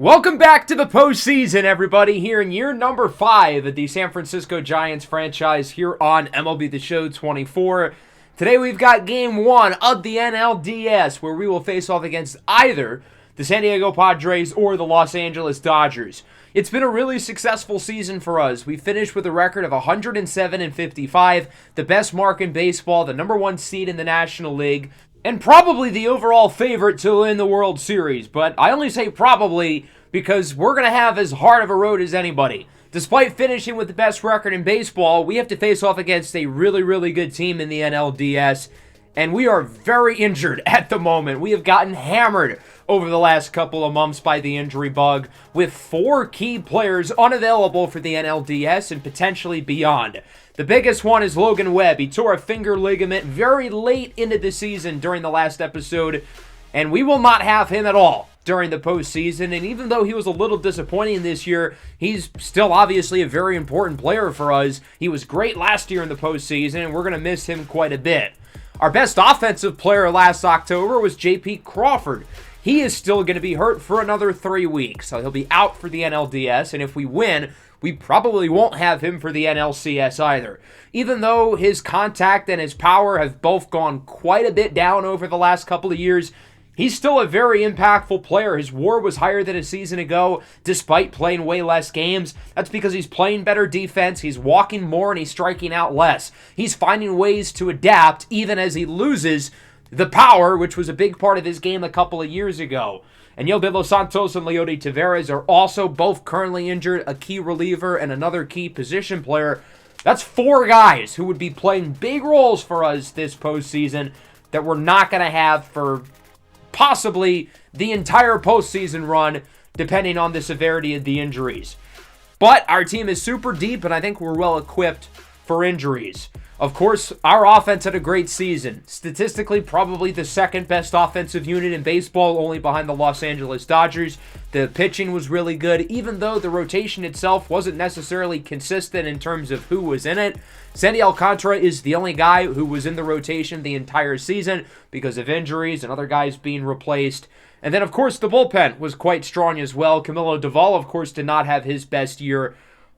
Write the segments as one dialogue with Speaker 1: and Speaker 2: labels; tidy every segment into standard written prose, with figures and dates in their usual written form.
Speaker 1: Welcome back to the postseason, everybody, here in year number 5 of the San Francisco Giants franchise here on MLB The Show 24. Today we've got Game 1 of the NLDS, where we will face off against either the San Diego Padres or the Los Angeles Dodgers. It's been a really successful season for us. We finished with a record of 107-55, the best mark in baseball, the number 1 seed in the National League, and probably the overall favorite to win the World Series. But I only say probably because we're going to have as hard of a road as anybody. Despite finishing with the best record in baseball, we have to face off against a really good team in the NLDS, and we are very injured at the moment. We have gotten hammered over the last couple of months by the injury bug, with 4 key players unavailable for the NLDS and potentially beyond. The biggest one is Logan Webb. He tore a finger ligament very late into the season during the last episode, and we will not have him at all during the postseason. And even though he was a little disappointing this year, he's still obviously a very important player for us. He was great last year in the postseason, and we're going to miss him quite a bit. Our best offensive player last October was J.P. Crawford. He is still going to be hurt for another 3 weeks, so he'll be out for the NLDS, and if we win, we probably won't have him for the NLCS either. Even though his contact and his power have both gone quite a bit down over the last couple of years, he's still a very impactful player. His WAR was higher than a season ago, despite playing way less games. That's because he's playing better defense, he's walking more, and he's striking out less. He's finding ways to adapt, even as he loses the power, which was a big part of his game a couple of years ago. And Yel De Los Santos and Leody Taveras are also both currently injured, a key reliever and another key position player. That's 4 guys who would be playing big roles for us this postseason that we're not going to have for possibly the entire postseason run, depending on the severity of the injuries. But our team is super deep, and I think we're well equipped for injuries. Of course, our offense had a great season. Statistically, probably the second best offensive unit in baseball, only behind the Los Angeles Dodgers. The pitching was really good, even though the rotation itself wasn't necessarily consistent in terms of who was in it. Sandy Alcantara is the only guy who was in the rotation the entire season because of injuries and other guys being replaced. And then, of course, the bullpen was quite strong as well. Camilo Doval, of course, did not have his best year.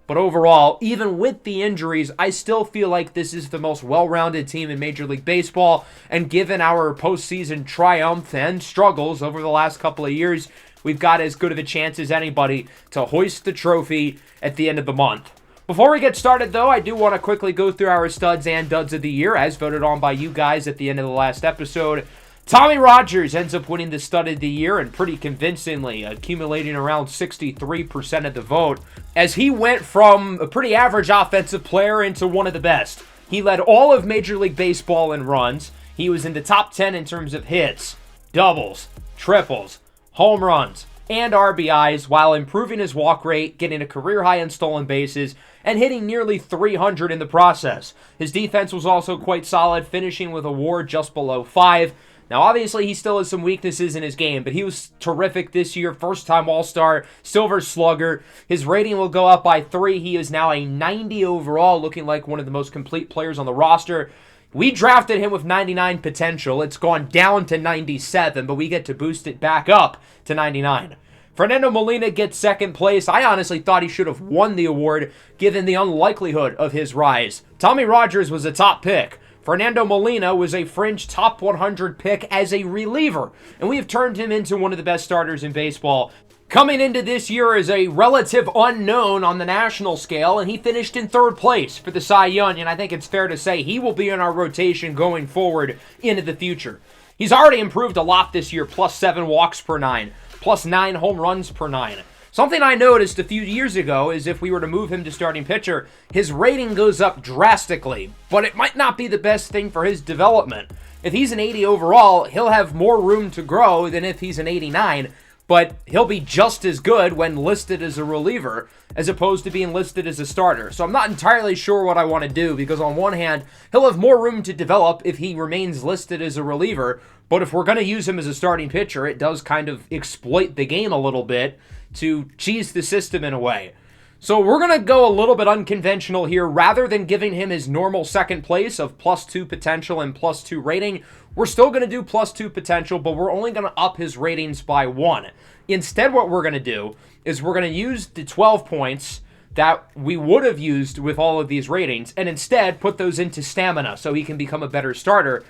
Speaker 1: But overall, even with the injuries, I still feel like this is the most well-rounded team in Major League Baseball. And given our postseason triumph and struggles over the last couple of years, we've got as good of a chance as anybody to hoist the trophy at the end of the month. Before we get started, though, I do want to quickly go through our studs and duds of the year, as voted on by you guys at the end of the last episode. Tommy Rogers ends up winning the stud of the year, and pretty convincingly, accumulating around 63% of the vote, as he went from a pretty average offensive player into one of the best. He led all of Major League Baseball in runs. He was in the top 10 in terms of hits, doubles, triples, home runs, and RBIs, while improving his walk rate, getting a career high in stolen bases, and hitting nearly 300 in the process. His defense was also quite solid, finishing with a WAR just below 5. Now, obviously, he still has some weaknesses in his game, but he was terrific this year. First-time All-Star, Silver Slugger. His rating will go up by 3. He is now a 90 overall, looking like one of the most complete players on the roster. We drafted him with 99 potential. It's gone down to 97, but we get to boost it back up to 99. Fernando Molina gets second place. I honestly thought he should have won the award, given the unlikelihood of his rise. Tommy Rogers was a top pick. Fernando Molina was a fringe top 100 pick as a reliever, and we have turned him into one of the best starters in baseball. Coming into this year as a relative unknown on the national scale, and he finished in 3rd place for the Cy Young, and I think it's fair to say he will be in our rotation going forward into the future. He's already improved a lot this year, plus 7 walks per 9, plus 9 home runs per 9. Something I noticed a few years ago is if we were to move him to starting pitcher, his rating goes up drastically, but it might not be the best thing for his development. If he's an 80 overall, he'll have more room to grow than if he's an 89, but he'll be just as good when listed as a reliever as opposed to being listed as a starter. So I'm not entirely sure what I want to do, because on one hand, he'll have more room to develop if he remains listed as a reliever, but if we're going to use him as a starting pitcher, it does kind of exploit the game a little bit to cheese the system in a way. So we're going to go a little bit unconventional here. Rather than giving him his normal second place of +2 potential and +2 rating, we're still going to do +2 potential, but we're only going to up his ratings by 1. Instead, what we're going to do is we're going to use the 12 points that we would have used with all of these ratings and instead put those into stamina so he can become a better starter.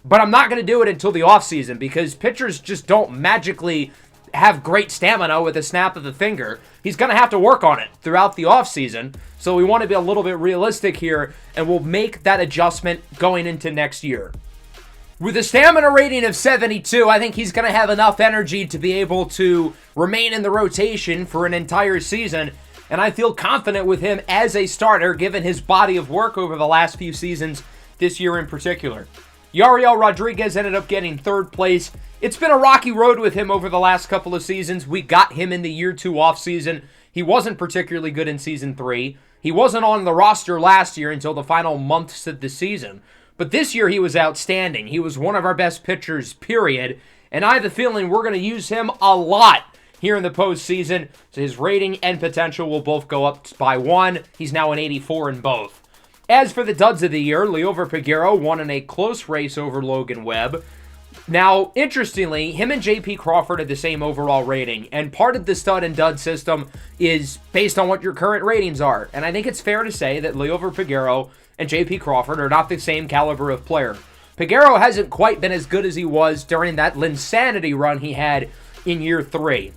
Speaker 1: But I'm not going to do it until the offseason because pitchers just don't magically have great stamina with a snap of the finger. He's going to have to work on it throughout the offseason. So we want to be a little bit realistic here, and we'll make that adjustment going into next year. With a stamina rating of 72, I think he's going to have enough energy to be able to remain in the rotation for an entire season, and I feel confident with him as a starter given his body of work over the last few seasons, this year in particular. Yariel Rodriguez ended up getting 3rd place. It's been a rocky road with him over the last couple of seasons. We got him in the year 2 offseason. He wasn't particularly good in season 3. He wasn't on the roster last year until the final months of the season. But this year he was outstanding. He was one of our best pitchers, period. And I have a feeling we're going to use him a lot here in the postseason. So his rating and potential will both go up by 1. He's now an 84 in both. As for the duds of the year, Liover Peguero won in a close race over Logan Webb. Now, interestingly, him and J.P. Crawford had the same overall rating, and part of the stud and dud system is based on what your current ratings are. And I think it's fair to say that Liover Peguero and J.P. Crawford are not the same caliber of player. Peguero hasn't quite been as good as he was during that Linsanity run he had in year 3.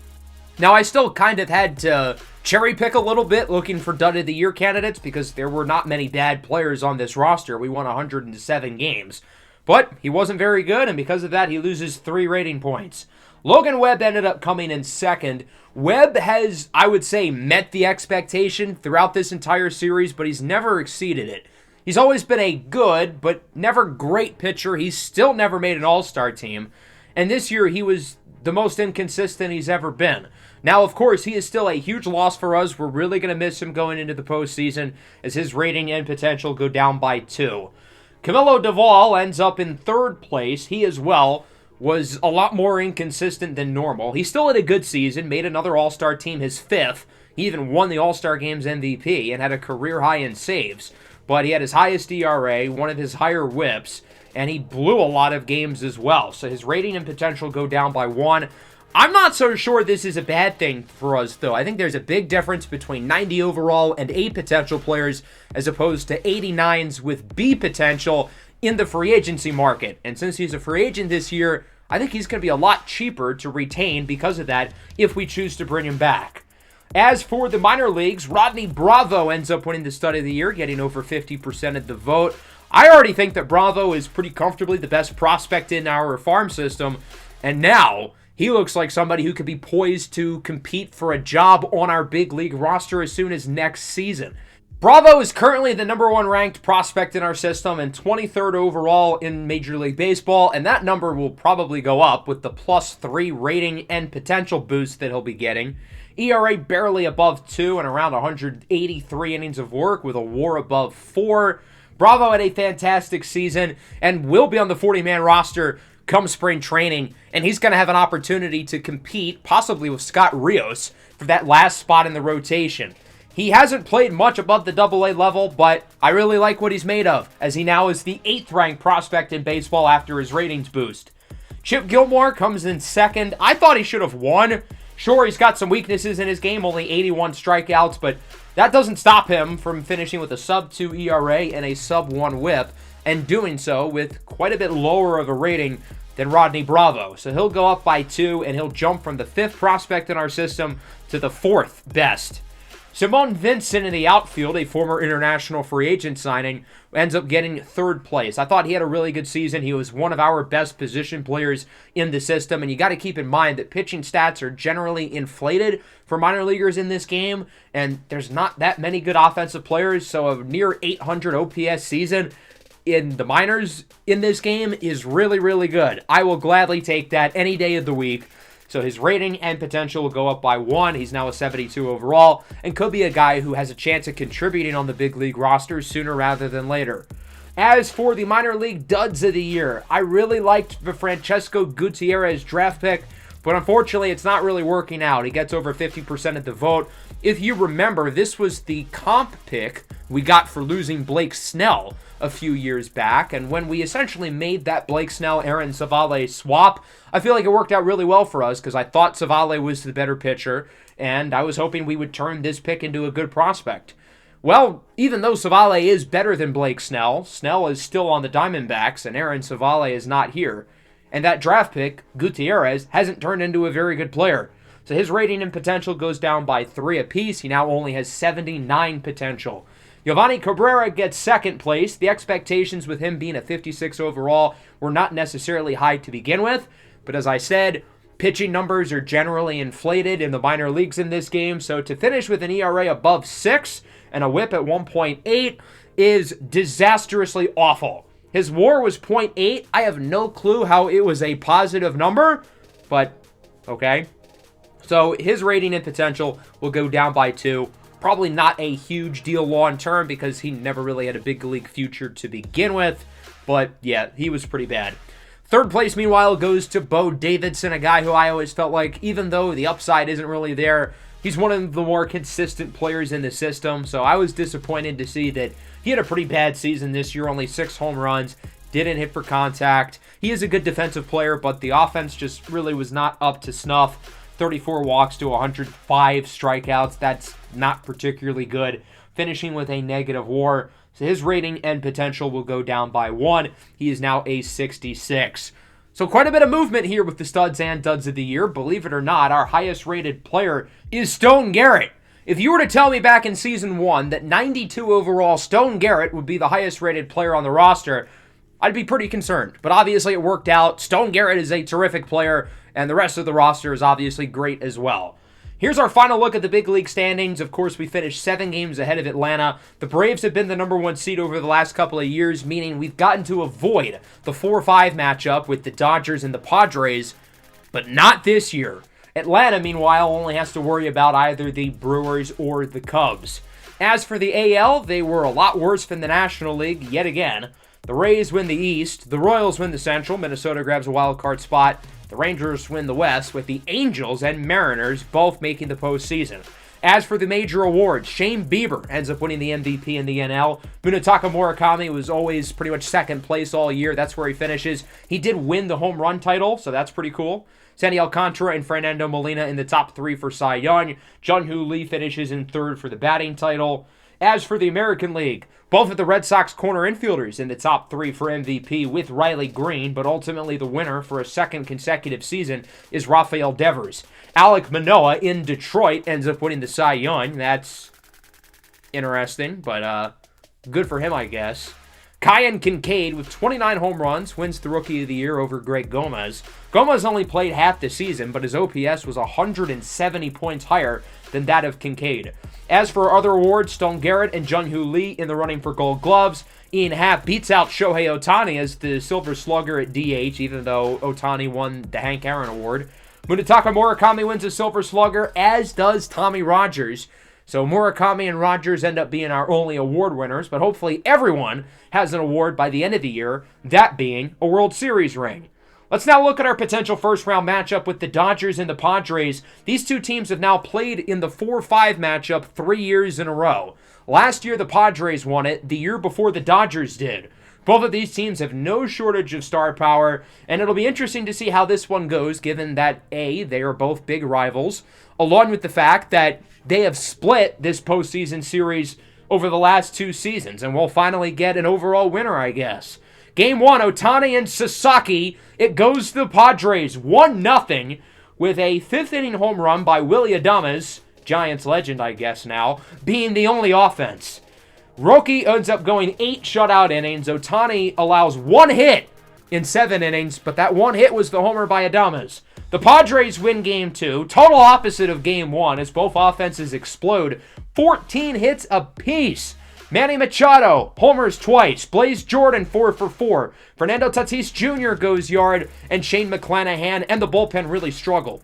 Speaker 1: Now, I still kind of had to cherry pick a little bit looking for dud of the year candidates because there were not many bad players on this roster. We won 107 games. But he wasn't very good, and because of that, he loses 3 rating points. Logan Webb ended up coming in 2nd. Webb has, I would say, met the expectation throughout this entire series, but he's never exceeded it. He's always been a good, but never great pitcher. He's still never made an all-star team. And this year, he was the most inconsistent he's ever been. Now, of course, he is still a huge loss for us. We're really going to miss him going into the postseason as his rating and potential go down by 2. Camilo Doval ends up in 3rd place. He as well was a lot more inconsistent than normal. He still had a good season, made another All-Star team his 5th. He even won the All-Star Games MVP and had a career high in saves. But he had his highest ERA, one of his higher whips, and he blew a lot of games as well. So his rating and potential go down by 1. I'm not so sure this is a bad thing for us, though. I think there's a big difference between 90 overall and A potential players as opposed to 89s with B potential in the free agency market. And since he's a free agent this year, I think he's going to be a lot cheaper to retain because of that if we choose to bring him back. As for the minor leagues, Rodney Bravo ends up winning the stud of the year, getting over 50% of the vote. I already think that Bravo is pretty comfortably the best prospect in our farm system, and now he looks like somebody who could be poised to compete for a job on our big league roster as soon as next season. Bravo is currently the number 1 ranked prospect in our system and 23rd overall in Major League Baseball, and that number will probably go up with the +3 rating and potential boost that he'll be getting. ERA barely above 2 and around 183 innings of work with a WAR above 4. Bravo had a fantastic season and will be on the 40-man roster come spring training, and he's going to have an opportunity to compete, possibly with Scott Rios, for that last spot in the rotation. He hasn't played much above the AA level, but I really like what he's made of, as he now is the 8th-ranked prospect in baseball after his ratings boost. Chip Gilmore comes in 2nd. I thought he should have won. Sure, he's got some weaknesses in his game, only 81 strikeouts, but that doesn't stop him from finishing with a sub-2 ERA and a sub-1 whip, and doing so with quite a bit lower of a rating than Rodney Bravo. So he'll go up by 2, and he'll jump from the 5th prospect in our system to the 4th best. Simone Vincent in the outfield, a former international free agent signing, ends up getting 3rd place. I thought he had a really good season. He was one of our best position players in the system, and you got to keep in mind that pitching stats are generally inflated for minor leaguers in this game, and there's not that many good offensive players, so a near 800 OPS season in the minors in this game is really, really good. I will gladly take that any day of the week. So his rating and potential will go up by 1. He's now a 72 overall and could be a guy who has a chance of contributing on the big league roster sooner rather than later. As for the minor league duds of the year, I really liked the Francesco Gutierrez draft pick But unfortunately, it's not really working out. He gets over 50% of the vote. If you remember, this was the comp pick we got for losing Blake Snell a few years back. And when we essentially made that Blake Snell-Aaron Civale swap, I feel like it worked out really well for us because I thought Civale was the better pitcher, and I was hoping we would turn this pick into a good prospect. Well, even though Civale is better than Blake Snell, Snell is still on the Diamondbacks, and Aaron Civale is not here. And that draft pick, Gutierrez, hasn't turned into a very good player. So his rating and potential goes down by 3 apiece. He now only has 79 potential. Giovanni Cabrera gets second place. The expectations with him being a 56 overall were not necessarily high to begin with. But as I said, pitching numbers are generally inflated in the minor leagues in this game. So to finish with an ERA above 6 and a whip at 1.8 is disastrously awful. His WAR was 0.8. I have no clue how it was a positive number, but okay. So his rating and potential will go down by 2. Probably not a huge deal long term because he never really had a big league future to begin with, but yeah, he was pretty bad. Third place, meanwhile, goes to Bo Davidson, a guy who I always felt like, even though the upside isn't really there, he's one of the more consistent players in the system, so I was disappointed to see that he had a pretty bad season this year, only 6 home runs, didn't hit for contact. He is a good defensive player, but the offense just really was not up to snuff. 34 walks to 105 strikeouts. That's not particularly good. Finishing with a negative WAR. So his rating and potential will go down by 1. He is now a 66. So quite a bit of movement here with the studs and duds of the year. Believe it or not, our highest rated player is Stone Garrett. If you were to tell me back in Season 1 that 92 overall Stone Garrett would be the highest rated player on the roster, I'd be pretty concerned. But obviously it worked out. Stone Garrett is a terrific player, and the rest of the roster is obviously great as well. Here's our final look at the big league standings. Of course, we finished 7 games ahead of Atlanta. The Braves have been the number 1 seed over the last couple of years, meaning we've gotten to avoid the 4-5 matchup with the Dodgers and the Padres, but not this year. Atlanta, meanwhile, only has to worry about either the Brewers or the Cubs. As for the AL, they were a lot worse than the National League yet again. The Rays win the East, the Royals win the Central, Minnesota grabs a wild card spot, the Rangers win the West, with the Angels and Mariners both making the postseason. As for the major awards, Shane Bieber ends up winning the MVP in the NL. Munetaka Murakami was always pretty much second place all year. That's where he finishes. He did win the home run title, so that's pretty cool. Sandy Alcantara and Fernando Molina in the top 3 for Cy Young. Jung-Hoo Lee finishes in 3rd for the batting title. As for the American League, both of the Red Sox corner infielders in the top 3 for MVP with Riley Green, but ultimately the winner for a 2nd consecutive season is Rafael Devers. Alek Manoah in Detroit ends up winning the Cy Young. That's interesting, but good for him, I guess. Kyan Kincaid with 29 home runs wins the Rookie of the Year over Greg Gomez. Gomez only played half the season, but his OPS was 170 points higher than that of Kincaid. As for other awards, Stone Garrett and Jung-Hoo Lee in the running for Gold Gloves. Ian Happ beats out Shohei Ohtani as the Silver Slugger at DH, even though Ohtani won the Hank Aaron Award. Munetaka Murakami wins the Silver Slugger, as does Tommy Rogers. So Murakami and Rogers end up being our only award winners, but hopefully everyone has an award by the end of the year, that being a World Series ring. Let's now look at our potential first-round matchup with the Dodgers and the Padres. These two teams have now played in the 4-5 matchup 3 years in a row. Last year, the Padres won it. The year before, the Dodgers did. Both of these teams have no shortage of star power, and it'll be interesting to see how this one goes, given that, A, they are both big rivals, along with the fact that they have split this postseason series over the last 2 seasons, and we'll finally get an overall winner, I guess. Game 1, Ohtani and Sasaki. It goes to the Padres 1-0 with a 5th-inning home run by Willy Adames, Giants legend, I guess now, being the only offense. Roki ends up going 8 shutout innings. Ohtani allows 1 hit in 7 innings, but that 1 hit was the homer by Adames. The Padres win Game 2, total opposite of Game 1 as both offenses explode. 14 hits apiece. Manny Machado homers twice. Blaze Jordan 4 for 4. Fernando Tatis Jr. goes yard, and Shane McClanahan and the bullpen really struggle.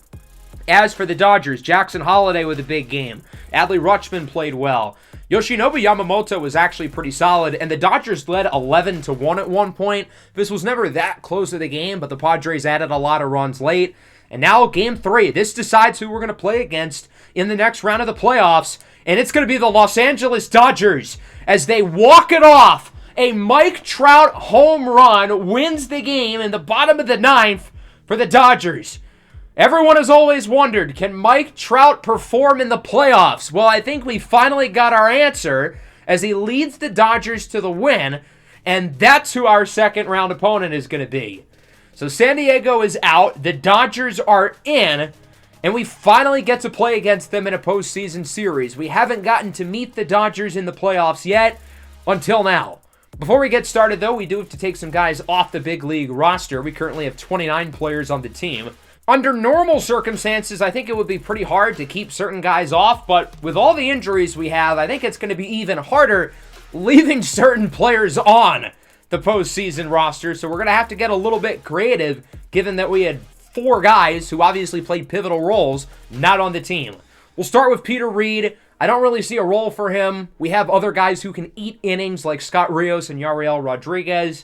Speaker 1: As for the Dodgers, Jackson Holliday with a big game. Adley Rutschman played well. Yoshinobu Yamamoto was actually pretty solid, and the Dodgers led 11-1 at one point. This was never that close to the game, but the Padres added a lot of runs late. And now Game 3. This decides who we're going to play against in the next round of the playoffs. And it's going to be the Los Angeles Dodgers as they walk it off. A Mike Trout home run wins the game in the bottom of the ninth for the Dodgers. Everyone has always wondered, can Mike Trout perform in the playoffs? Well, I think we finally got our answer as he leads the Dodgers to the win, and that's who our second round opponent is going to be. So San Diego is out, the Dodgers are in, and we finally get to play against them in a postseason series. We haven't gotten to meet the Dodgers in the playoffs yet, until now. Before we get started, though, we do have to take some guys off the big league roster. We currently have 29 players on the team. Under normal circumstances, I think it would be pretty hard to keep certain guys off, but with all the injuries we have, I think it's going to be even harder leaving certain players on the postseason roster, so we're going to have to get a little bit creative, given that we had 4 guys who obviously played pivotal roles not on the team. We'll start with Peter Reed. I don't really see a role for him. We have other guys who can eat innings like Scott Rios and Yariel Rodriguez.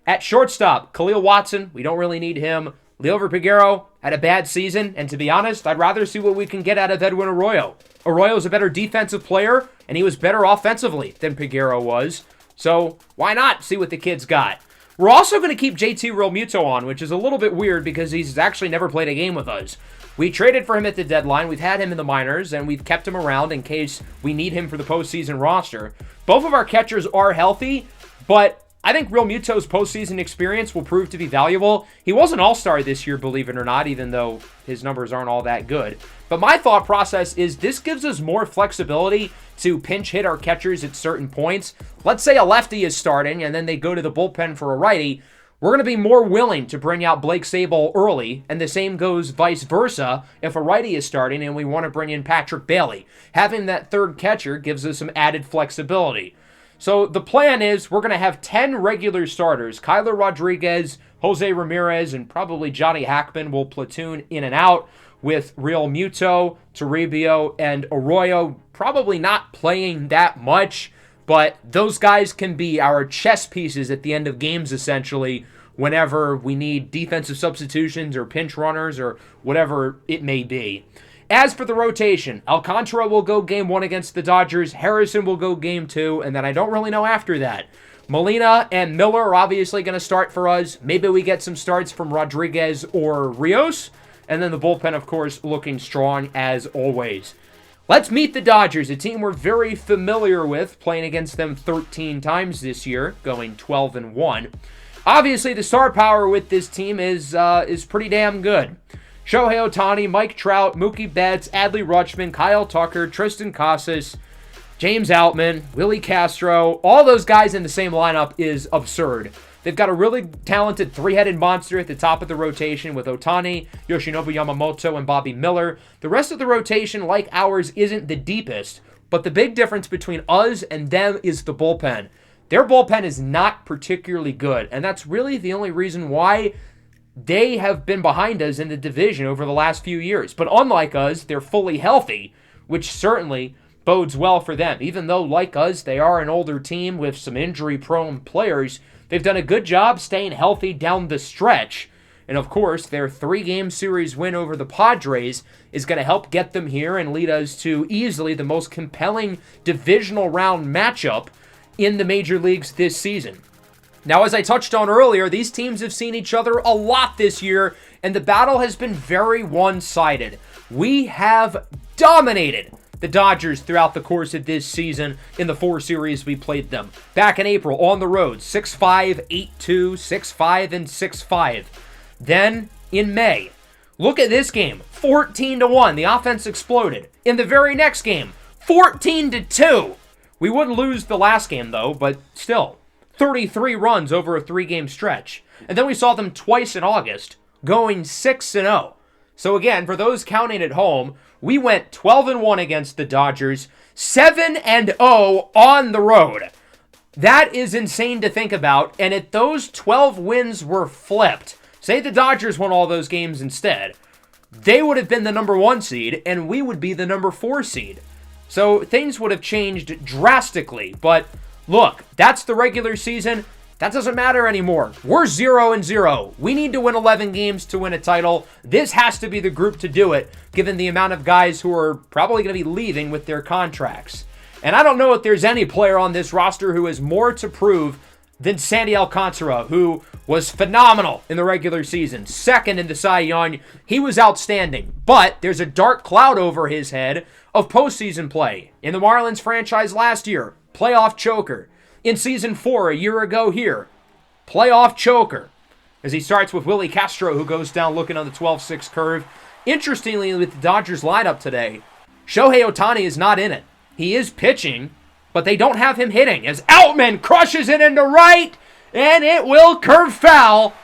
Speaker 1: At shortstop, Khalil Watson, we don't really need him. Liover Peguero had a bad season, and to be honest, I'd rather see what we can get out of Edwin Arroyo. Arroyo's a better defensive player, and he was better offensively than Peguero was. So why not see what the kid's got? We're also going to keep JT Realmuto on, which is a little bit weird because he's actually never played a game with us. We traded for him at the deadline. We've had him in the minors, and we've kept him around in case we need him for the postseason roster. Both of our catchers are healthy, but I think Realmuto's postseason experience will prove to be valuable. He was an all-star this year, believe it or not, even though his numbers aren't all that good. But my thought process is this gives us more flexibility to pinch hit our catchers at certain points. Let's say a lefty is starting, and then they go to the bullpen for a righty. We're going to be more willing to bring out Blake Sable early, and the same goes vice versa if a righty is starting and we want to bring in Patrick Bailey. Having that third catcher gives us some added flexibility. So the plan is we're going to have 10 regular starters. Kyler Rodriguez, Jose Ramirez, and probably Johnny Hackman will platoon in and out with Realmuto, Toribio, and Arroyo probably not playing that much, but those guys can be our chess pieces at the end of games, essentially, whenever we need defensive substitutions or pinch runners or whatever it may be. As for the rotation, Alcantara will go Game 1 against the Dodgers, Harrison will go Game 2, and then I don't really know after that. Molina and Miller are obviously going to start for us. Maybe we get some starts from Rodriguez or Rios, and then the bullpen, of course, looking strong as always. Let's meet the Dodgers, a team we're very familiar with, playing against them 13 times this year, going 12-1. Obviously, the star power with this team is pretty damn good. Shohei Ohtani, Mike Trout, Mookie Betts, Adley Rutschman, Kyle Tucker, Tristan Casas, James Outman, Willie Castro, all those guys in the same lineup is absurd. They've got a really talented three-headed monster at the top of the rotation with Ohtani, Yoshinobu Yamamoto, and Bobby Miller. The rest of the rotation, like ours, isn't the deepest, but the big difference between us and them is the bullpen. Their bullpen is not particularly good, and that's really the only reason why they have been behind us in the division over the last few years. But unlike us, they're fully healthy, which certainly bodes well for them. Even though, like us, they are an older team with some injury-prone players, they've done a good job staying healthy down the stretch. And of course, their 3-game series win over the Padres is going to help get them here and lead us to easily the most compelling divisional round matchup in the major leagues this season. Now, as I touched on earlier, these teams have seen each other a lot this year, and the battle has been very one-sided. We have dominated the Dodgers throughout the course of this season in the 4 series we played them. Back in April, on the road, 6-5, 8-2, 6-5, and 6-5. Then, in May, look at this game, 14-1. The offense exploded. In the very next game, 14-2. We would lose the last game, though, but still, 33 runs over a 3-game stretch. And then we saw them twice in August, going 6-0. So again, for those counting at home, we went 12-1 against the Dodgers, 7-0 on the road. That is insane to think about, and if those 12 wins were flipped, say the Dodgers won all those games instead, they would have been the number 1 seed, and we would be the number 4 seed. So things would have changed drastically, but look, that's the regular season. That doesn't matter anymore. We're 0-0. We need to win 11 games to win a title. This has to be the group to do it, given the amount of guys who are probably going to be leaving with their contracts. And I don't know if there's any player on this roster who has more to prove than Sandy Alcantara, who was phenomenal in the regular season. Second in the Cy Young. He was outstanding. But there's a dark cloud over his head of postseason play. In the Marlins franchise last year, playoff choker. In Season 4 a year ago here, playoff choker. As he starts with Willie Castro, who goes down looking on the 12-6 curve. Interestingly, with the Dodgers lineup today, Shohei Ohtani is not in it. He is pitching, but they don't have him hitting, as Outman crushes it into right, and it will curve foul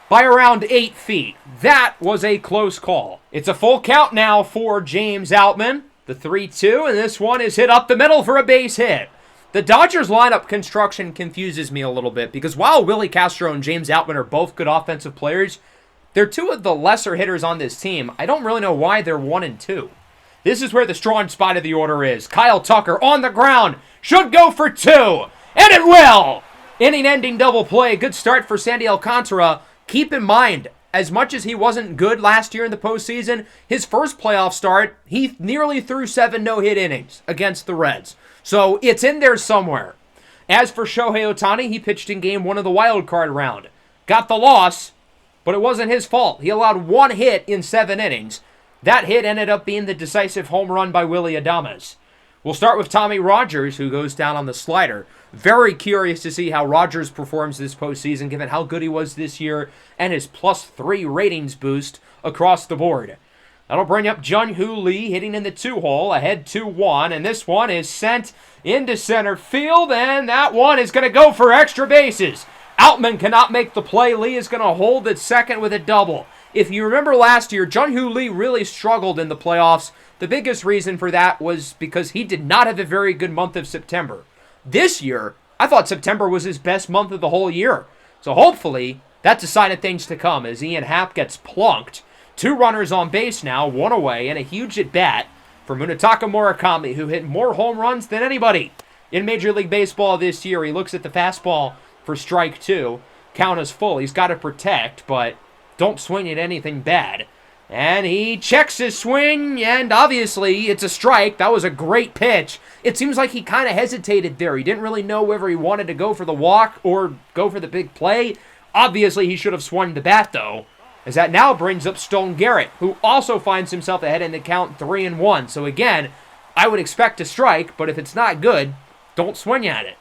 Speaker 1: by around 8 feet. That was a close call. It's a full count now for James Outman. The 3-2, and this one is hit up the middle for a base hit. The Dodgers lineup construction confuses me a little bit, because while Willie Castro and James Outman are both good offensive players, they're two of the lesser hitters on this team. I don't really know why they're 1 and 2. This is where the strong spot of the order is. Kyle Tucker on the ground. Should go for 2. And it will! Inning-ending double play. Good start for Sandy Alcantara. Keep in mind, as much as he wasn't good last year in the postseason, his first playoff start, he nearly threw 7 no-hit innings against the Reds. So it's in there somewhere. As for Shohei Ohtani, he pitched in Game 1 of the wild card round. Got the loss, but it wasn't his fault. He allowed 1 hit in 7 innings. That hit ended up being the decisive home run by Willy Adames. We'll start with Tommy Rogers, who goes down on the slider. Very curious to see how Rogers performs this postseason, given how good he was this year and his +3 ratings boost across the board. That'll bring up Jung-Hoo Lee hitting in the 2-hole, ahead 2-1, and this one is sent into center field, and that one is going to go for extra bases. Outman cannot make the play. Lee is going to hold at second with a double. If you remember last year, Jung-Hoo Lee really struggled in the playoffs. The biggest reason for that was because he did not have a very good month of September. This year, I thought September was his best month of the whole year. So hopefully, that's a sign of things to come as Ian Happ gets plunked. 2 runners on base now, 1 away, and a huge at-bat for Munetaka Murakami, who hit more home runs than anybody in Major League Baseball this year. He looks at the fastball for strike 2. Count is full. He's got to protect, but don't swing at anything bad. And he checks his swing, and obviously it's a strike. That was a great pitch. It seems like he kind of hesitated there. He didn't really know whether he wanted to go for the walk or go for the big play. Obviously, he should have swung the bat, though, as that now brings up Stone Garrett, who also finds himself ahead in the count 3-1. So again, I would expect a strike, but if it's not good, don't swing at it.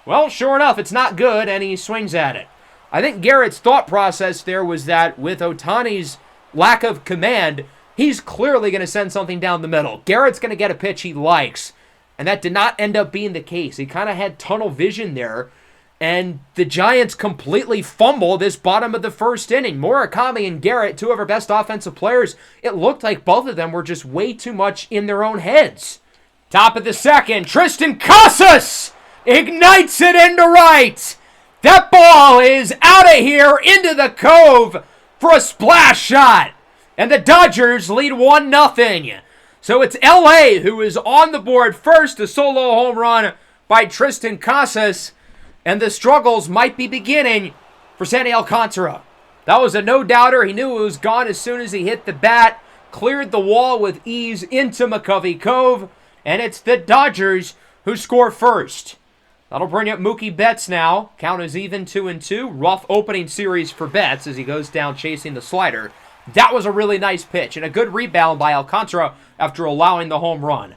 Speaker 1: Well, sure enough, it's not good, and he swings at it. I think Garrett's thought process there was that with Ohtani's lack of command, he's clearly going to send something down the middle. Garrett's going to get a pitch he likes, and that did not end up being the case. He kind of had tunnel vision there, and the Giants completely fumble this bottom of the first inning. Murakami and Garrett, 2 of our best offensive players, it looked like both of them were just way too much in their own heads. Top of the second, Tristan Casas ignites it into right. That ball is out of here into the cove for a splash shot. And the Dodgers lead 1-0. So it's LA who is on the board first, a solo home run by Tristan Casas. And the struggles might be beginning for Sandy Alcantara. That was a no-doubter. He knew it was gone as soon as he hit the bat. Cleared the wall with ease into McCovey Cove. And it's the Dodgers who score first. That'll bring up Mookie Betts now. Count is even 2-2. Rough opening series for Betts as he goes down chasing the slider. That was a really nice pitch and a good rebound by Alcantara after allowing the home run.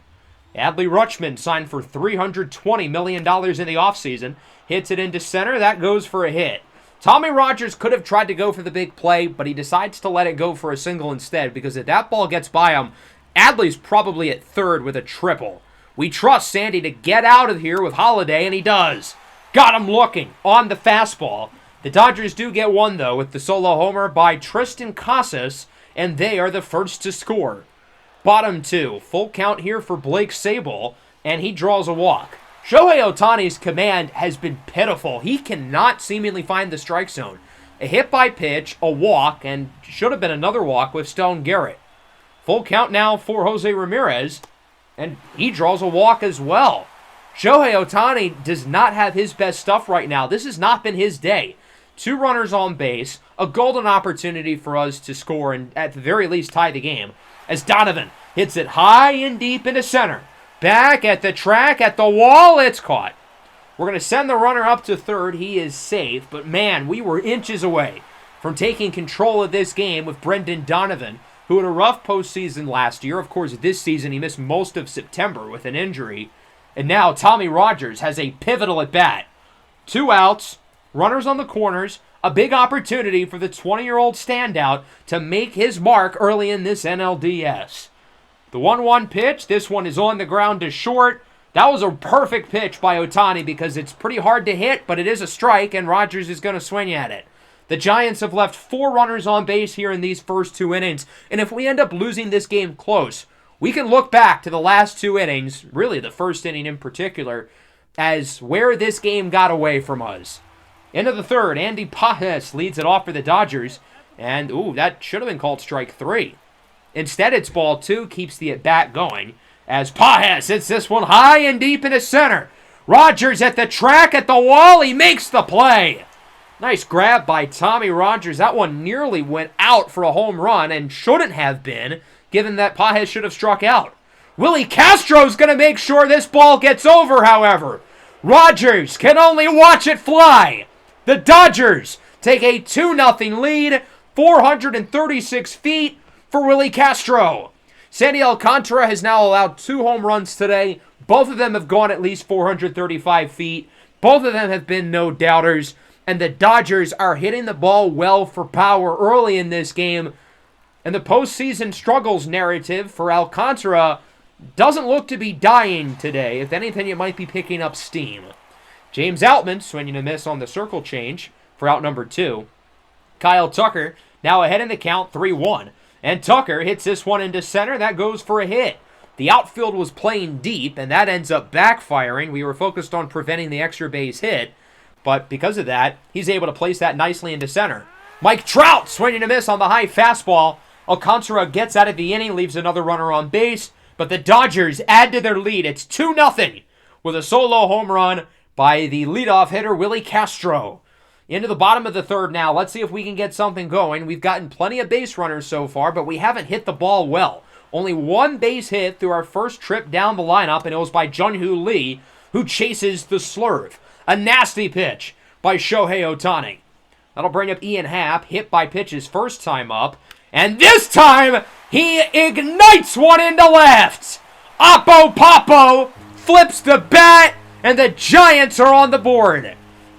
Speaker 1: Adley Rutschman signed for $320 million in the offseason. Hits it into center. That goes for a hit. Tommy Rogers could have tried to go for the big play, but he decides to let it go for a single instead because if that ball gets by him, Adley's probably at third with a triple. We trust Sandy to get out of here with Holiday, and he does. Got him looking on the fastball. The Dodgers do get one, though, with the solo homer by Tristan Casas, and they are the first to score. Bottom 2, full count here for Blake Sabol, and he draws a walk. Shohei Ohtani's command has been pitiful. He cannot seemingly find the strike zone. A hit by pitch, a walk, and should have been another walk with Stone Garrett. Full count now for Jose Ramirez, and he draws a walk as well. Shohei Ohtani does not have his best stuff right now. This has not been his day. 2 runners on base, a golden opportunity for us to score and at the very least tie the game. As Donovan hits it high and deep into center. Back at the track, at the wall, it's caught. We're going to send the runner up to third. He is safe, but man, we were inches away from taking control of this game with Brendan Donovan, who had a rough postseason last year. Of course, this season he missed most of September with an injury. And now Tommy Rogers has a pivotal at bat. 2 outs, runners on the corners, a big opportunity for the 20-year-old standout to make his mark early in this NLDS. The 1-1 pitch, this one is on the ground to short. That was a perfect pitch by Ohtani because it's pretty hard to hit, but it is a strike, and Rogers is going to swing at it. The Giants have left 4 runners on base here in these first 2 innings, and if we end up losing this game close, we can look back to the last 2 innings, really the first inning in particular, as where this game got away from us. Into the third, Andy Pages leads it off for the Dodgers, and that should have been called strike 3. Instead, it's ball 2, keeps the at-bat going, as Pages hits this one high and deep into center. Rogers at the track, at the wall, he makes the play. Nice grab by Tommy Rogers. That one nearly went out for a home run and shouldn't have been, given that Pages should have struck out. Willie Castro's going to make sure this ball gets over, however. Rogers can only watch it fly. The Dodgers take a 2-0 lead, 436 feet for Willie Castro. Sandy Alcantara has now allowed 2 home runs today. Both of them have gone at least 435 feet. Both of them have been no-doubters. And the Dodgers are hitting the ball well for power early in this game. And the postseason struggles narrative for Alcantara doesn't look to be dying today. If anything, it might be picking up steam. James Outman swinging a miss on the circle change for out number 2. Kyle Tucker now ahead in the count, 3-1. And Tucker hits this one into center. That goes for a hit. The outfield was playing deep, and that ends up backfiring. We were focused on preventing the extra base hit. But because of that, he's able to place that nicely into center. Mike Trout swinging a miss on the high fastball. Alcantara gets out of the inning, leaves another runner on base. But the Dodgers add to their lead. It's 2-0 with a solo home run by the leadoff hitter, Willie Castro. Into the bottom of the third now. Let's see if we can get something going. We've gotten plenty of base runners so far, but we haven't hit the ball well. Only 1 base hit through our first trip down the lineup, and it was by Jun-Hoo Lee, who chases the slurve. A nasty pitch by Shohei Ohtani. That'll bring up Ian Happ, hit by pitch his first time up. And this time, he ignites one into left. Oppo Poppo flips the bat, and the Giants are on the board.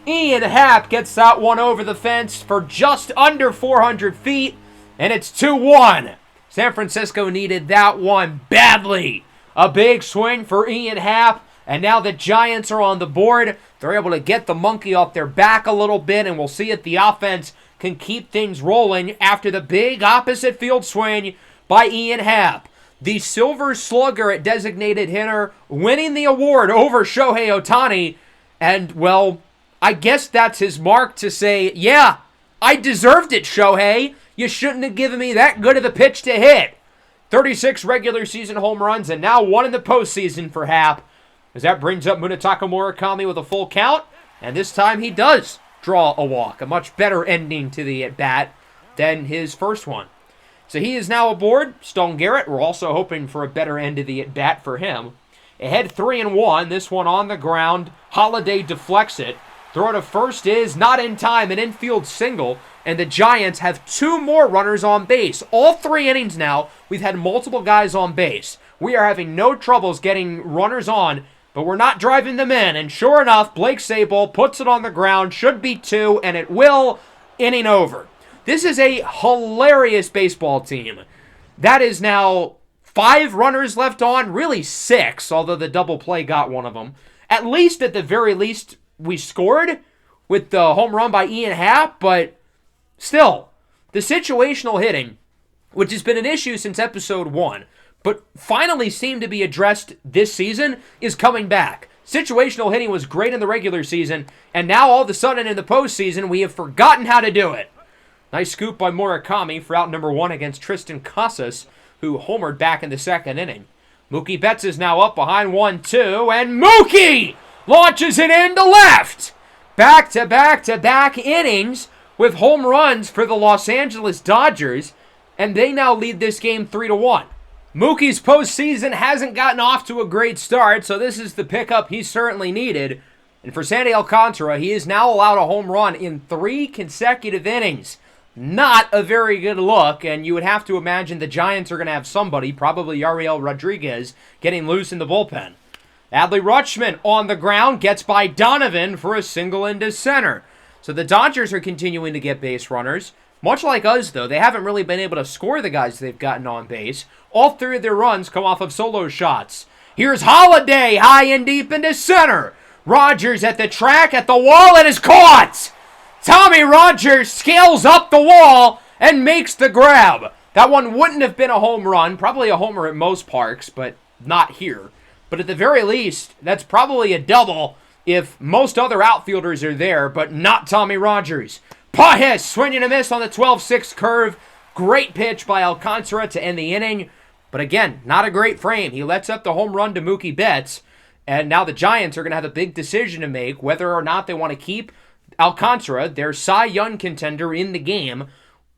Speaker 1: Ian Happ gets that one over the fence for just under 400 feet, and it's 2-1. San Francisco needed that one badly. A big swing for Ian Happ. And now the Giants are on the board. They're able to get the monkey off their back a little bit, and we'll see if the offense can keep things rolling after the big opposite field swing by Ian Happ. The Silver Slugger at designated hitter, winning the award over Shohei Ohtani. And, well, I guess that's his mark to say, yeah, I deserved it, Shohei. You shouldn't have given me that good of a pitch to hit. 36 regular season home runs, and now 1 in the postseason for Happ. As that brings up Munetaka Murakami with a full count. And this time he does draw a walk. A much better ending to the at-bat than his first one. So he is now aboard. Stone Garrett, we're also hoping for a better end to the at-bat for him. Ahead 3-1. This one on the ground. Holiday deflects it. Throw to first is not in time. An infield single. And the Giants have 2 more runners on base. All 3 innings now, we've had multiple guys on base. We are having no troubles getting runners on, but we're not driving them in. And sure enough, Blake Sabol puts it on the ground. Should be 2, and it will. Inning over. This is a hilarious baseball team. That is now 5 runners left on. Really 6, although the double play got one of them. At the very least, we scored with the home run by Ian Happ, but still, the situational hitting, which has been an issue since episode 1, but finally seemed to be addressed this season, is coming back. Situational hitting was great in the regular season, and now all of a sudden in the postseason, we have forgotten how to do it. Nice scoop by Murakami for out number 1 against Tristan Casas, who homered back in the second inning. Mookie Betts is now up behind 1-2, and Mookie launches it into left. Back-to-back-to-back innings with home runs for the Los Angeles Dodgers, and they now lead this game 3-1. Mookie's postseason hasn't gotten off to a great start, so this is the pickup he certainly needed. And for Sandy Alcantara, he is now allowed a home run in 3 consecutive innings. Not a very good look, and you would have to imagine the Giants are going to have somebody, probably Yariel Rodriguez, getting loose in the bullpen. Adley Rutschman on the ground gets by Donovan for a single into center. So the Dodgers are continuing to get base runners. Much like us, though, they haven't really been able to score the guys they've gotten on base. All 3 of their runs come off of solo shots. Here's Holiday high and deep into center. Rogers at the track, at the wall, and is caught! Tommy Rogers scales up the wall and makes the grab. That one wouldn't have been a home run, probably a homer at most parks, but not here. But at the very least, that's probably a double if most other outfielders are there, but not Tommy Rogers. Pages swinging a miss on the 12-6 curve. Great pitch by Alcantara to end the inning. But again, not a great frame. He lets up the home run to Mookie Betts. And now the Giants are going to have a big decision to make whether or not they want to keep Alcantara, their Cy Young contender, in the game,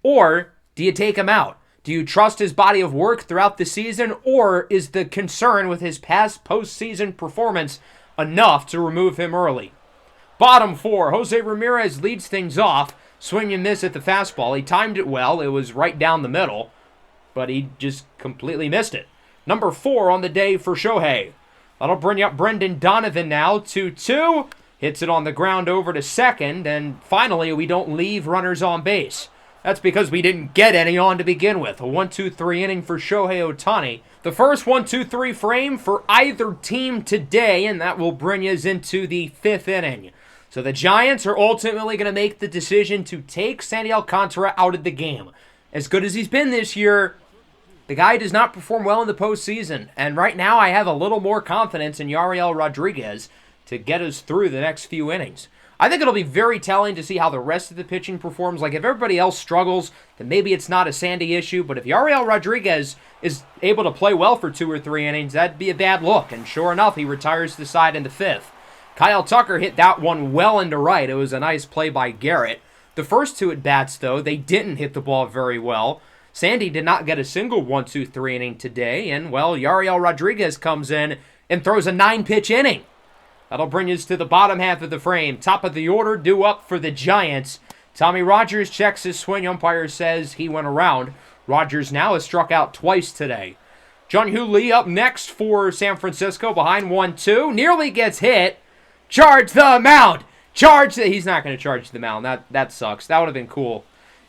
Speaker 1: or do you take him out? Do you trust his body of work throughout the season, or is the concern with his past postseason performance enough to remove him early? Bottom 4, Jose Ramirez leads things off. Swing and miss at the fastball. He timed it well. It was right down the middle, but he just completely missed it. Number 4 on the day for Shohei. That'll bring up Brendan Donovan now, 2-2. Hits it on the ground over to second, and finally we don't leave runners on base. That's because we didn't get any on to begin with. A 1-2-3 inning for Shohei Ohtani. The first 1-2-3 frame for either team today, and that will bring us into the 5th inning. So the Giants are ultimately going to make the decision to take Sandy Alcantara out of the game. As good as he's been this year, the guy does not perform well in the postseason, and right now I have a little more confidence in Yariel Rodriguez to get us through the next few innings. I think it'll be very telling to see how the rest of the pitching performs. Like, if everybody else struggles, then maybe it's not a Sandy issue, but if Yariel Rodriguez is able to play well for 2 or 3 innings, that'd be a bad look, and sure enough, he retires the side in the 5th. Kyle Tucker hit that one well into right. It was a nice play by Garrett. The first 2 at-bats, though, they didn't hit the ball very well. Sandy did not get a single 1-2-3 inning today, and, well, Yariel Rodriguez comes in and throws a 9-pitch inning. That'll bring us to the bottom half of the frame. Top of the order, due up for the Giants. Tommy Rogers checks his swing. Umpire says he went around. Rogers now has struck out twice today. Jung-Hoo Lee up next for San Francisco behind 1-2. Nearly gets hit. Charge the mound. He's not going to charge the mound. That sucks. That would have been cool.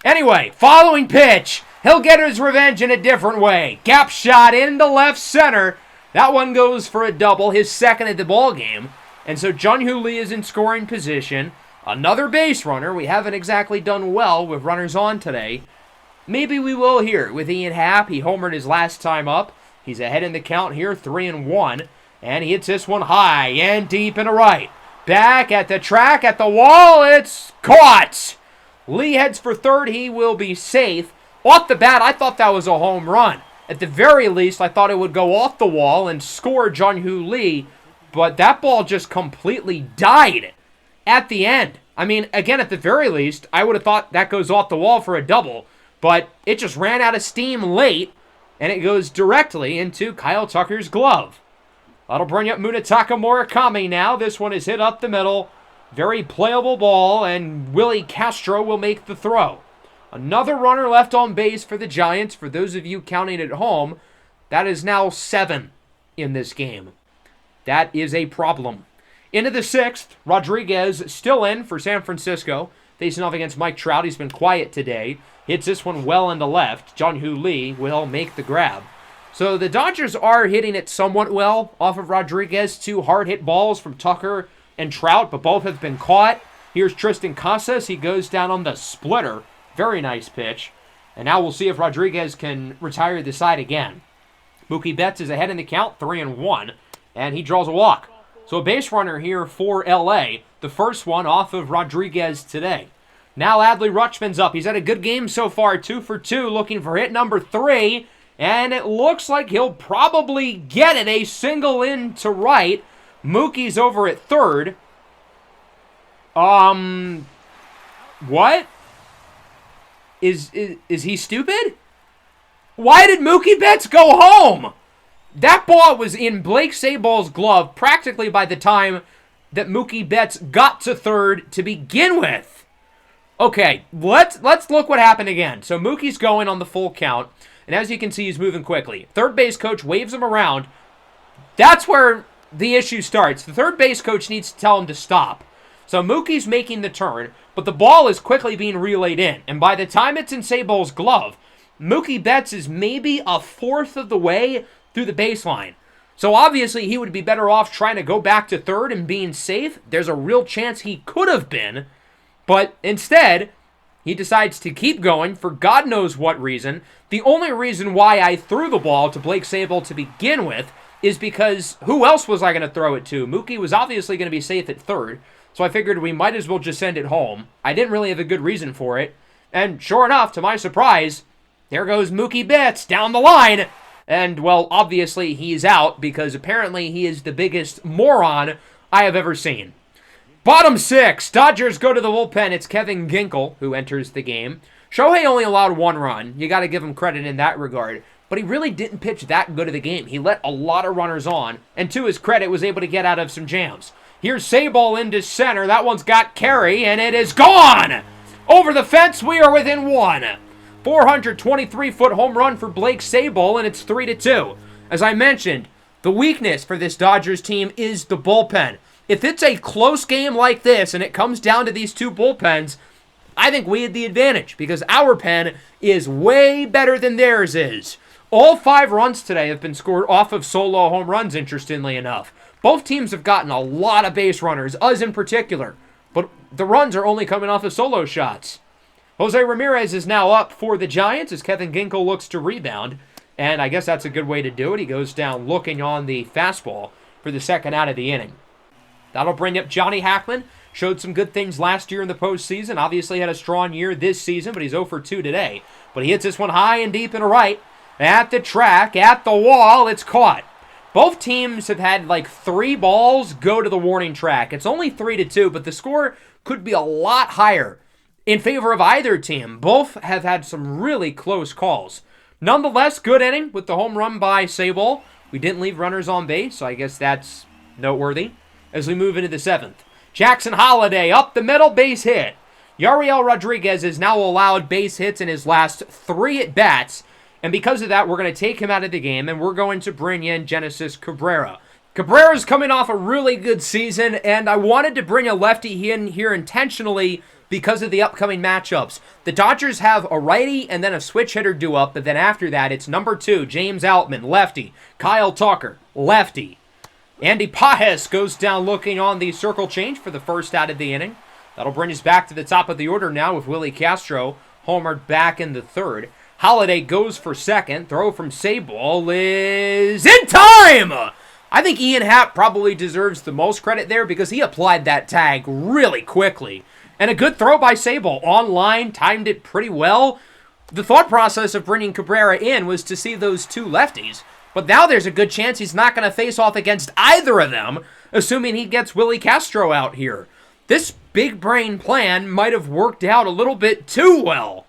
Speaker 1: Anyway, following pitch. He'll get his revenge in a different way. Gap shot into left center. That one goes for a double, his second at the ball game. And so Jung-Hoo Lee is in scoring position. Another base runner. We haven't exactly done well with runners on today. Maybe we will here with Ian Happ. He homered his last time up. He's ahead in the count here, 3-1. And he hits this one high and deep and to right. Back at the track, at the wall. It's caught. Lee heads for third. He will be safe. Off the bat, I thought that was a home run. At the very least, I thought it would go off the wall and score Jung-Hoo Lee. But that ball just completely died at the end. I mean, again, at the very least, I would have thought that goes off the wall for a double. But it just ran out of steam late, and it goes directly into Kyle Tucker's glove. That'll bring up Munetaka Murakami now. This one is hit up the middle. Very playable ball, and Willie Castro will make the throw. Another runner left on base for the Giants. For those of you counting at home, that is now 7 in this game. That is a problem. Into the 6th, Rodriguez still in for San Francisco. Facing off against Mike Trout. He's been quiet today. Hits this one well into left. Jung-Hoo Lee will make the grab. So the Dodgers are hitting it somewhat well off of Rodriguez. 2 hard hit balls from Tucker and Trout, but both have been caught. Here's Tristan Casas. He goes down on the splitter. Very nice pitch. And now we'll see if Rodriguez can retire the side again. Mookie Betts is ahead in the count, 3-1. And he draws a walk. So a base runner here for L.A. The first one off of Rodriguez today. Now Adley Rutschman's up. He's had a good game so far, 2 for 2, looking for hit number 3. And it looks like he'll probably get it. A single in to right. Mookie's over at third. What? Is he stupid? Why did Mookie Betts go home? That ball was in Blake Sabol's glove practically by the time that Mookie Betts got to third to begin with. Okay, let's look what happened again. So Mookie's going on the full count, and as you can see, he's moving quickly. Third base coach waves him around. That's where the issue starts. The third base coach needs to tell him to stop. So Mookie's making the turn, but the ball is quickly being relayed in. And by the time it's in Sabol's glove, Mookie Betts is maybe a fourth of the way through the baseline. So obviously he would be better off trying to go back to third and being safe. There's a real chance he could have been. But instead, he decides to keep going for God knows what reason. The only reason why I threw the ball to Blake Sabol to begin with is because who else was I going to throw it to? Mookie was obviously going to be safe at third. So I figured we might as well just send it home. I didn't really have a good reason for it. And sure enough, to my surprise, there goes Mookie Betts down the line. And, well, obviously he's out because apparently he is the biggest moron I have ever seen. Bottom six, Dodgers go to the bullpen. It's Kevin Ginkel who enters the game. Shohei only allowed 1 run. You got to give him credit in that regard. But he really didn't pitch that good of the game. He let a lot of runners on. And to his credit, was able to get out of some jams. Here's Sabol into center. That one's got carry, and it is gone! Over the fence, we are within 1. 423-foot home run for Blake Sabol, and it's 3-2. As I mentioned, the weakness for this Dodgers team is the bullpen. If it's a close game like this, and it comes down to these two bullpens, I think we had the advantage, because our pen is way better than theirs is. All 5 runs today have been scored off of solo home runs, interestingly enough. Both teams have gotten a lot of base runners, us in particular, but the runs are only coming off of solo shots. Jose Ramirez is now up for the Giants as Kevin Ginkel looks to rebound, and I guess that's a good way to do it. He goes down looking on the fastball for the second out of the inning. That'll bring up Johnny Hackman. Showed some good things last year in the postseason. Obviously had a strong year this season, but he's 0 for 2 today. But he hits this one high and deep and right. At the track, at the wall, it's caught. Both teams have had like 3 balls go to the warning track. It's only 3-2, but the score could be a lot higher in favor of either team. Both have had some really close calls. Nonetheless, good inning with the home run by Sabol. We didn't leave runners on base, so I guess that's noteworthy. As we move into the 7th, Jackson Holliday up the middle, base hit. Yariel Rodriguez has now allowed base hits in his last 3 at-bats. And because of that, we're going to take him out of the game, and we're going to bring in Genesis Cabrera. Cabrera's coming off a really good season, and I wanted to bring a lefty in here intentionally because of the upcoming matchups. The Dodgers have a righty and then a switch hitter due up, but then after that, it's number 2, James Outman, lefty. Kyle Tucker, lefty. Andy Pajes goes down looking on the circle change for the first out of the inning. That'll bring us back to the top of the order now with Willie Castro homered back in the 3rd. Holliday goes for second. Throw from Sabol is in time! I think Ian Happ probably deserves the most credit there because he applied that tag really quickly. And a good throw by Sabol. On line, timed it pretty well. The thought process of bringing Cabrera in was to see those 2 lefties. But now there's a good chance he's not going to face off against either of them, assuming he gets Willie Castro out here. This big brain plan might have worked out a little bit too well.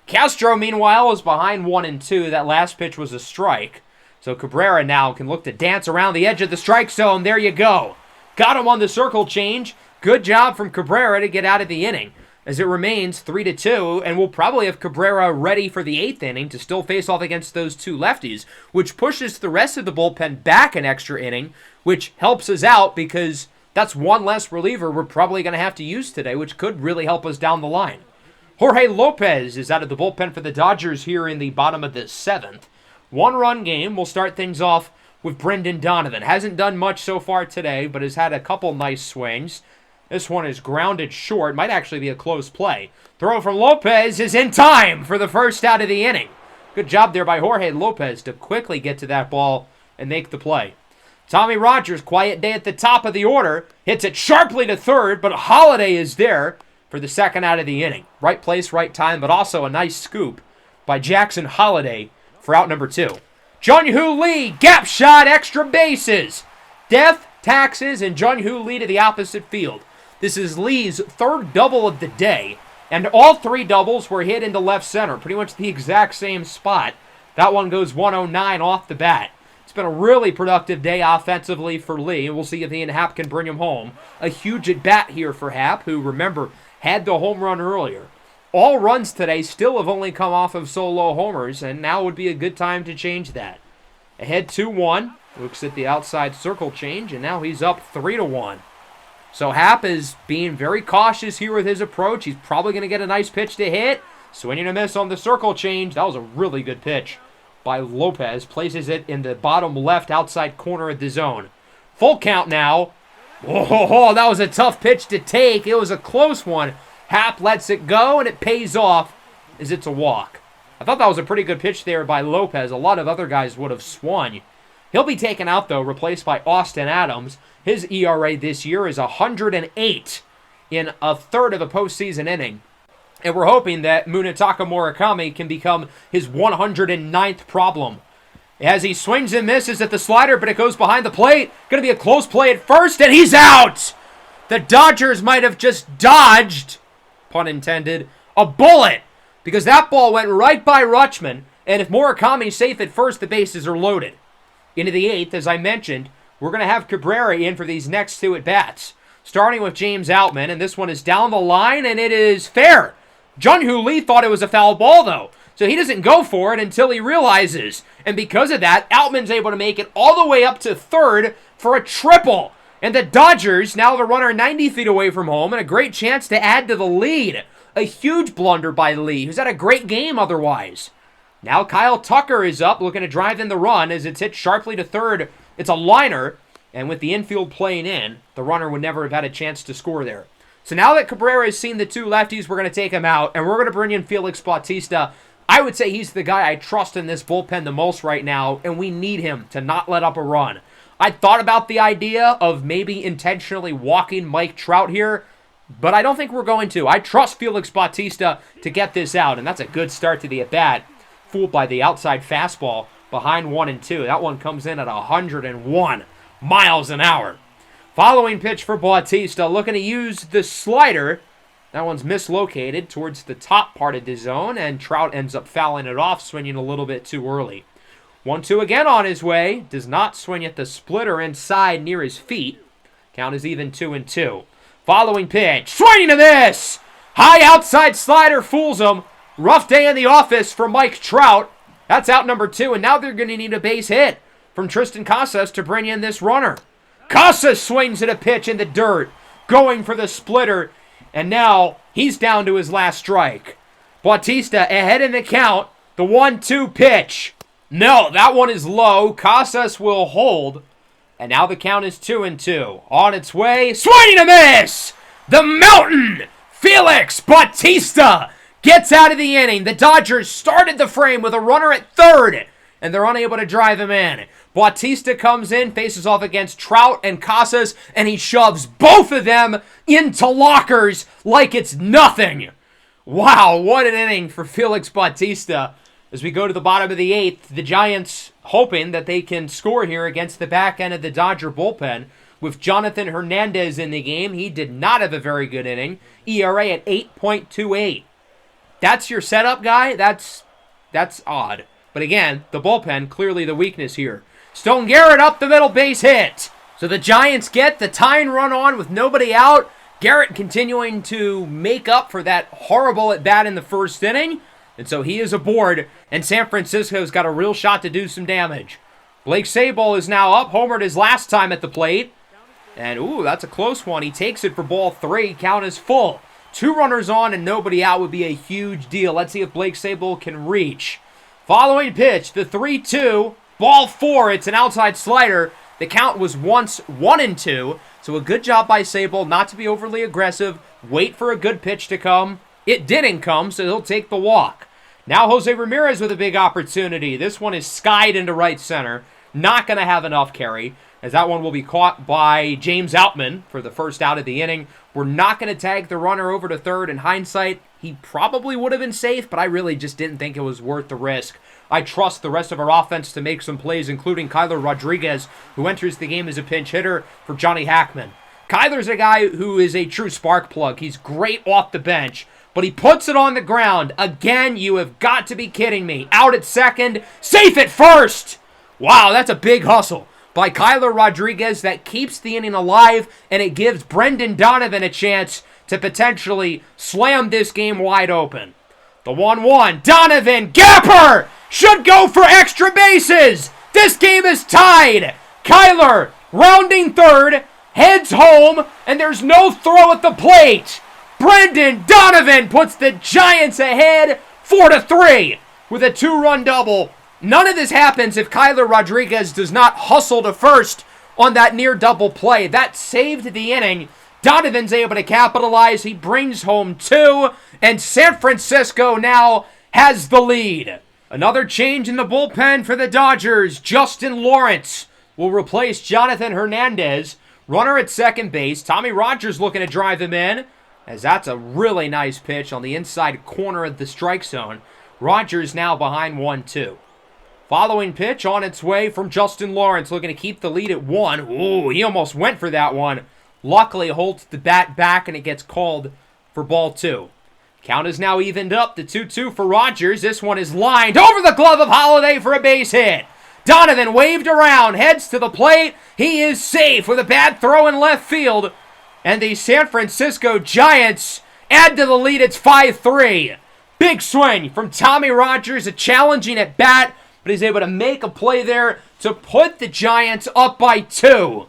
Speaker 1: Castro, meanwhile, is behind 1-2. That last pitch was a strike. So Cabrera now can look to dance around the edge of the strike zone. There you go. Got him on the circle change. Good job from Cabrera to get out of the inning. As it remains 3-2, and we'll probably have Cabrera ready for the 8th inning to still face off against those 2 lefties, which pushes the rest of the bullpen back an extra inning, which helps us out because that's 1 less reliever we're probably going to have to use today, which could really help us down the line. Jorge Lopez is out of the bullpen for the Dodgers here in the bottom of the 7th. 1-run game. We'll start things off with Brendan Donovan. Hasn't done much so far today, but has had a couple nice swings. This one is grounded short. Might actually be a close play. Throw from Lopez is in time for the first out of the inning. Good job there by Jorge Lopez to quickly get to that ball and make the play. Tommy Rogers, quiet day at the top of the order. Hits it sharply to third, but Holliday is there for the second out of the inning. Right place, right time, but also a nice scoop by Jackson Holliday for out number 2. Jung-Hoo Lee, gap shot, extra bases. Death, taxes, and Jung-Hoo Lee to the opposite field. This is Lee's 3rd double of the day, and all 3 doubles were hit into left center, pretty much the exact same spot. That one goes 109 off the bat. It's been a really productive day offensively for Lee, and we'll see if Ian Happ can bring him home. A huge at-bat here for Happ, who, remember, had the home run earlier. All runs today still have only come off of solo homers, and now would be a good time to change that. Ahead 2-1, looks at the outside circle change, and now he's up 3-1. So Happ is being very cautious here with his approach. He's probably going to get a nice pitch to hit. Swinging a miss on the circle change. That was a really good pitch by Lopez. Places it in the bottom left outside corner of the zone. Full count now. Whoa, that was a tough pitch to take. It was a close one. Happ lets it go, and it pays off as it's a walk. I thought that was a pretty good pitch there by Lopez. A lot of other guys would have swung. He'll be taken out, though, replaced by Austin Adams. His ERA this year is 108 in a third of a postseason inning. And we're hoping that Munetaka Murakami can become his 109th problem. As he swings and misses at the slider, but it goes behind the plate. Going to be a close play at first, and he's out! The Dodgers might have just dodged, pun intended, a bullet, because that ball went right by Rutschman, and if Murakami's safe at first, the bases are loaded. Into the 8th, as I mentioned, we're going to have Cabrera in for these next 2 at-bats, starting with James Outman, and this one is down the line, and it is fair. Jung-Hoo Lee thought it was a foul ball, though, so he doesn't go for it until he realizes, and because of that, Outman's able to make it all the way up to 3rd for a triple. And the Dodgers, now the runner 90 feet away from home, and a great chance to add to the lead. A huge blunder by Lee, who's had a great game otherwise. Now Kyle Tucker is up, looking to drive in the run as it's hit sharply to 3rd. It's a liner, and with the infield playing in, the runner would never have had a chance to score there. So now that Cabrera has seen the 2 lefties, we're going to take him out, and we're going to bring in Felix Bautista. I would say he's the guy I trust in this bullpen the most right now, and we need him to not let up a run. I thought about the idea of maybe intentionally walking Mike Trout here, but I don't think we're going to. I trust Felix Bautista to get this out, and that's a good start to the at-bat. Fooled by the outside fastball behind 1-2. That one comes in at 101 miles an hour. Following pitch for Bautista, looking to use the slider. That one's mislocated towards the top part of the zone, and Trout ends up fouling it off, swinging a little bit too early. 1-2 again on his way. Does not swing at the splitter inside near his feet. Count is even 2-2. Following pitch. Swinging to this! High outside slider fools him. Rough day in the office for Mike Trout. That's out number 2, and now they're going to need a base hit from Tristan Casas to bring in this runner. Casas swings at a pitch in the dirt, going for the splitter, and now he's down to his last strike. Bautista ahead in the count. The 1-2 pitch. No, that one is low. Casas will hold. And now the count is 2-2. On its way. Swing and a miss! The Mountain! Felix Bautista gets out of the inning. The Dodgers started the frame with a runner at 3rd, and they're unable to drive him in. Bautista comes in, faces off against Trout and Casas, and he shoves both of them into lockers like it's nothing. Wow, what an inning for Felix Bautista. As we go to the bottom of the 8th, the Giants hoping that they can score here against the back end of the Dodger bullpen. With Jonathan Hernandez in the game, he did not have a very good inning. ERA at 8.28. That's your setup guy? That's odd. But again, the bullpen, clearly the weakness here. Stone Garrett up the middle, base hit. So the Giants get the tying run on with nobody out. Garrett continuing to make up for that horrible at-bat in the first inning. And so he is aboard, and San Francisco's got a real shot to do some damage. Blake Sabol is now up, homered his last time at the plate. And, ooh, that's a close one. He takes it for ball 3. Count is full. 2 runners on and nobody out would be a huge deal. Let's see if Blake Sabol can reach. Following pitch, the 3-2, ball 4. It's an outside slider. The count was once 1-2. So a good job by Sabol not to be overly aggressive. Wait for a good pitch to come. It didn't come, so he'll take the walk. Now Jose Ramirez with a big opportunity. This one is skied into right center. Not going to have enough carry, as that one will be caught by James Outman for the first out of the inning. We're not going to tag the runner over to 3rd. In hindsight, he probably would have been safe, but I really just didn't think it was worth the risk I trust the rest of our offense to make some plays, including Kyler Rodriguez, who enters the game as a pinch hitter for Johnny Hackman. Kyler's a guy who is a true spark plug. He's great off the bench, but he puts it on the ground. Again, you have got to be kidding me. Out at second, safe at first. Wow, that's a big hustle by Kyler Rodriguez that keeps the inning alive, and it gives Brendan Donovan a chance to potentially slam this game wide open. The 1-1, Donovan, gapper, should go for extra bases. This game is tied. Kyler, rounding third, heads home, and there's no throw at the plate. Brendan Donovan puts the Giants ahead 4-3 with a 2-run double. None of this happens if Kyler Rodriguez does not hustle to first on that near double play. That saved the inning. Donovan's able to capitalize. He brings home 2, and San Francisco now has the lead. Another change in the bullpen for the Dodgers. Justin Lawrence will replace Jonathan Hernandez. Runner at second base. Tommy Rogers looking to drive him in, as that's a really nice pitch on the inside corner of the strike zone. Rogers now behind 1-2. Following pitch on its way from Justin Lawrence, looking to keep the lead at 1. Ooh, he almost went for that one. Luckily holds the bat back, and it gets called for ball 2. Count is now evened up to 2-2 for Rogers. This one is lined over the glove of Holliday for a base hit. Donovan waved around, heads to the plate. He is safe with a bad throw in left field. And the San Francisco Giants add to the lead. It's 5-3. Big swing from Tommy Rogers, a challenging at bat, but he's able to make a play there to put the Giants up by 2.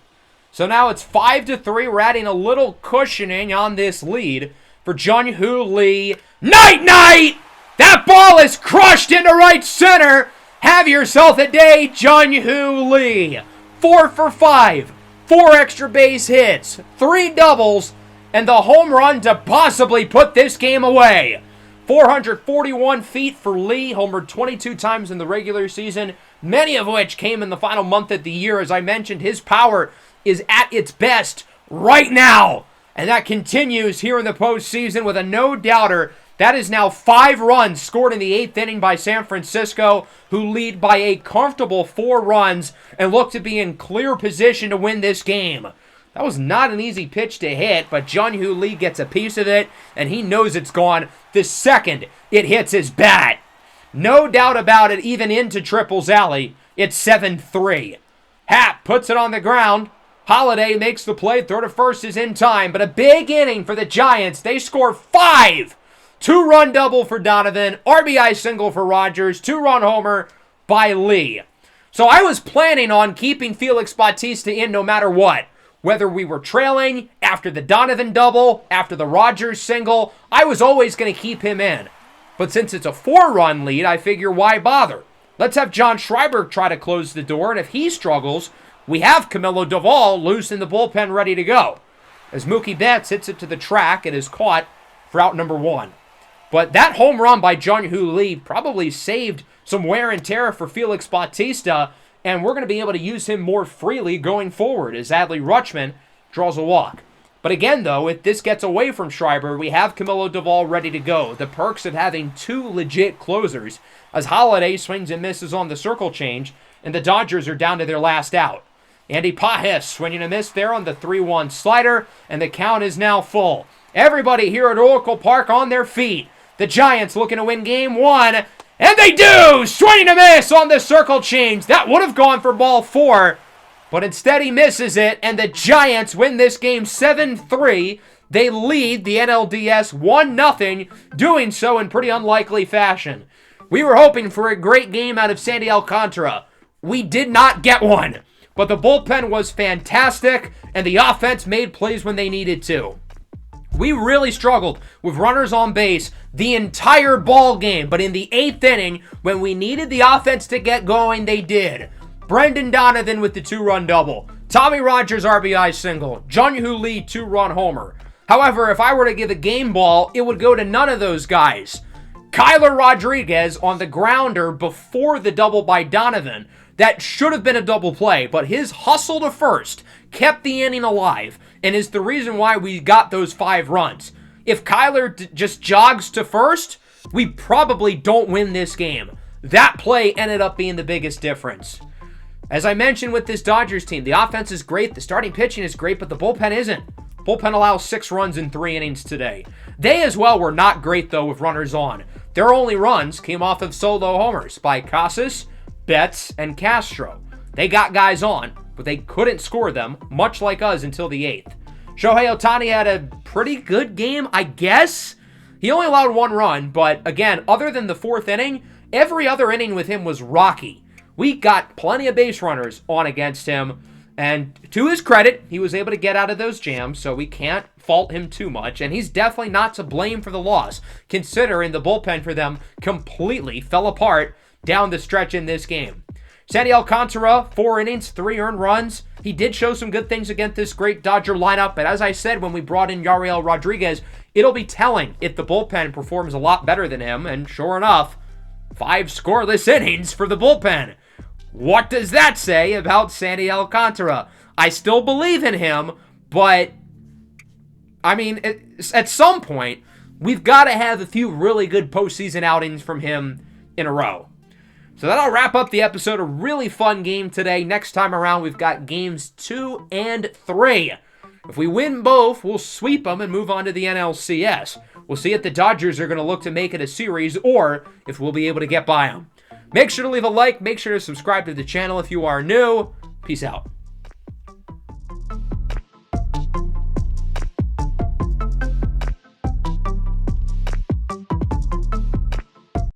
Speaker 1: So now it's 5-3. We're adding a little cushioning on this lead for Jung-Hoo Lee. Night! That ball is crushed into right center. Have yourself a day, Jung-Hoo Lee. 4 for 5. 4 extra base hits. 3 doubles. And the home run to possibly put this game away. 441 feet for Lee. Homered 22 times in the regular season, many of which came in the final month of the year. As I mentioned, his power is at its best right now. And that continues here in the postseason with a no-doubter. That is now 5 runs scored in the 8th inning by San Francisco, who lead by a comfortable 4 runs and look to be in clear position to win this game. That was not an easy pitch to hit, but Jung-Hoo Lee gets a piece of it, and he knows it's gone the second it hits his bat. No doubt about it, even into Triple's alley, it's 7-3. Happ puts it on the ground. Holliday makes the play. Throw to first is in time, but a big inning for the Giants. They score 5. 2-run double for Donovan. RBI single for Rogers. 2-run homer by Lee. So I was planning on keeping Felix Bautista in no matter what. Whether we were trailing, after the Donovan double, after the Rogers single, I was always going to keep him in. But since it's a 4-run lead, I figure why bother? Let's have John Schreiber try to close the door, and if he struggles, we have Camilo Doval loose in the bullpen ready to go. As Mookie Betts hits it to the track, it is caught for out number 1. But that home run by Jung-Hoo Lee probably saved some wear and tear for Felix Bautista, and we're going to be able to use him more freely going forward as Adley Rutschman draws a walk. But again, though, if this gets away from Schreiber, we have Camilo Doval ready to go. The perks of having 2 legit closers, as Holliday swings and misses on the circle change, and the Dodgers are down to their last out. Andy Pajes swinging a miss there on the 3-1 slider, and the count is now full. Everybody here at Oracle Park on their feet. The Giants looking to win game 1, and they do! Swing and a miss on the circle change. That would have gone for ball 4, but instead he misses it, and the Giants win this game 7-3. They lead the NLDS 1-0, doing so in pretty unlikely fashion. We were hoping for a great game out of Sandy Alcantara. We did not get one. But the bullpen was fantastic, and the offense made plays when they needed to. We really struggled with runners on base the entire ball game, but in the 8th inning, when we needed the offense to get going, they did. Brendan Donovan with the 2-run double. Tommy Rogers RBI single. Jung-Hoo Lee 2-run homer. However, if I were to give a game ball, it would go to none of those guys. Kyler Rodriguez on the grounder before the double by Donovan. That should have been a double play, but his hustle to first kept the inning alive and is the reason why we got those 5 runs. If Kyler just jogs to first, we probably don't win this game. That play ended up being the biggest difference. As I mentioned with this Dodgers team, the offense is great, the starting pitching is great, but the bullpen isn't. Bullpen allows 6 runs in 3 innings today. They as well were not great, though, with runners on. Their only runs came off of solo homers by Casas, Betts, and Castro. They got guys on, but they couldn't score them, much like us, until the 8th. Shohei Ohtani had a pretty good game, I guess. He only allowed 1 run, but again, other than the 4th inning, every other inning with him was rocky. We got plenty of base runners on against him, and to his credit, he was able to get out of those jams, so we can't fault him too much, and he's definitely not to blame for the loss, considering the bullpen for them completely fell apart down the stretch in this game. Sandy Alcantara, 4 innings, 3 earned runs. He did show some good things against this great Dodger lineup, but as I said when we brought in Yariel Rodriguez, it'll be telling if the bullpen performs a lot better than him, and sure enough, 5 scoreless innings for the bullpen. What does that say about Sandy Alcantara? I still believe in him, but, I mean, at some point, we've got to have a few really good postseason outings from him in a row. So that'll wrap up the episode. A really fun game today. Next time around, we've got games 2 and 3. If we win both, we'll sweep them and move on to the NLCS. We'll see if the Dodgers are going to look to make it a series or if we'll be able to get by them. Make sure to leave a like. Make sure to subscribe to the channel if you are new. Peace out.